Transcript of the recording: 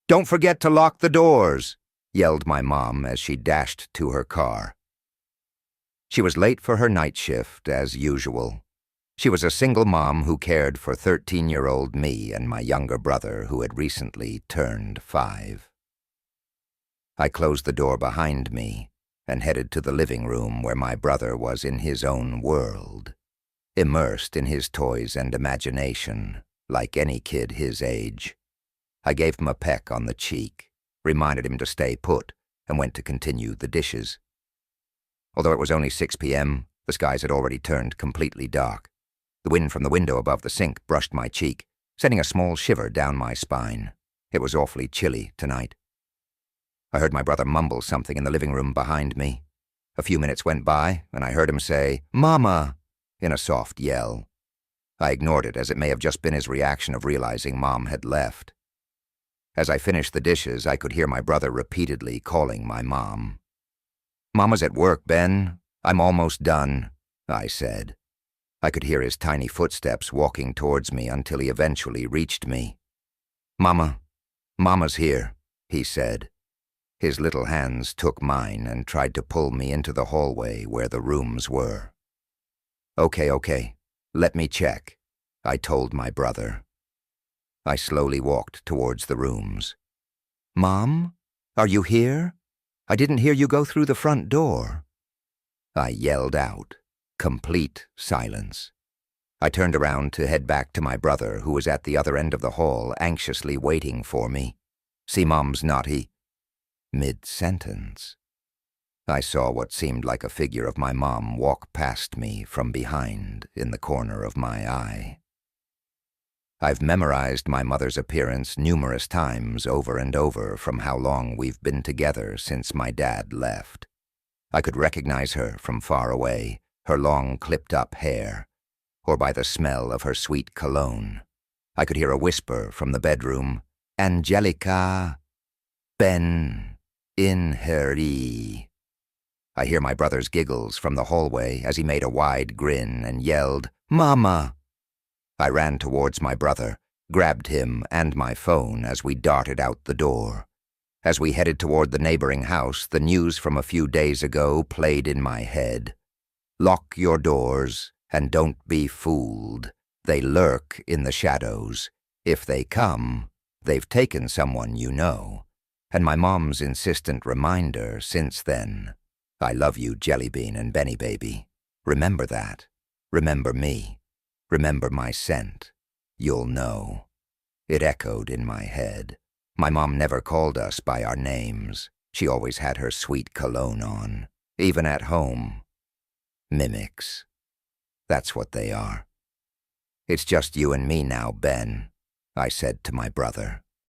"Don't forget to lock the doors," yelled my mom as she dashed to her car. She was late for her night shift, as usual. She was a single mom who cared for 13-year-old me and my younger brother who had recently turned 5. I closed the door behind me and headed to the living room where my brother was in his own world, immersed in his toys and imagination, like any kid his age. I gave him a peck on the cheek, reminded him to stay put, and went to continue the dishes. Although it was only 6 p.m., the skies had already turned completely dark. The wind from the window above the sink brushed my cheek, sending a small shiver down my spine. It was awfully chilly tonight. I heard my brother mumble something in the living room behind me. A few minutes went by, and I heard him say, "Mama," in a soft yell. I ignored it, as it may have just been his reaction of realizing Mom had left. As I finished the dishes, I could hear my brother repeatedly calling my mom. "Mama's at work, Ben. I'm almost done," I said. I could hear his tiny footsteps walking towards me until he eventually reached me. Mama's here," he said. His little hands took mine and tried to pull me into the hallway where the rooms were. Okay, let me check," I told my brother. I slowly walked towards the rooms. "Mom, are you here? I didn't hear you go through the front door," I yelled out. Complete silence. I turned around to head back to my brother, who was at the other end of the hall, anxiously waiting for me. "See Mom's naughty." Mid-sentence, I saw what seemed like a figure of my mom walk past me from behind in the corner of my eye. I've memorized my mother's appearance numerous times over and over from how long we've been together since my dad left. I could recognize her from far away, her long clipped-up hair, or by the smell of her sweet cologne. I could hear a whisper from the bedroom, "Angelica, Ben, in hurry." I hear my brother's giggles from the hallway as he made a wide grin and yelled, "Mama!" I ran towards my brother, grabbed him and my phone as we darted out the door. As we headed toward the neighboring house, the news from a few days ago played in my head. "Lock your doors and don't be fooled. They lurk in the shadows. If they come, they've taken someone you know." And my mom's insistent reminder since then, "I love you, Jellybean and Benny Baby. Remember that. Remember me. Remember my scent. You'll know." It echoed in my head. My mom never called us by our names. She always had her sweet cologne on, even at home. Mimics. That's what they are. "It's just you and me now, Ben," I said to my brother.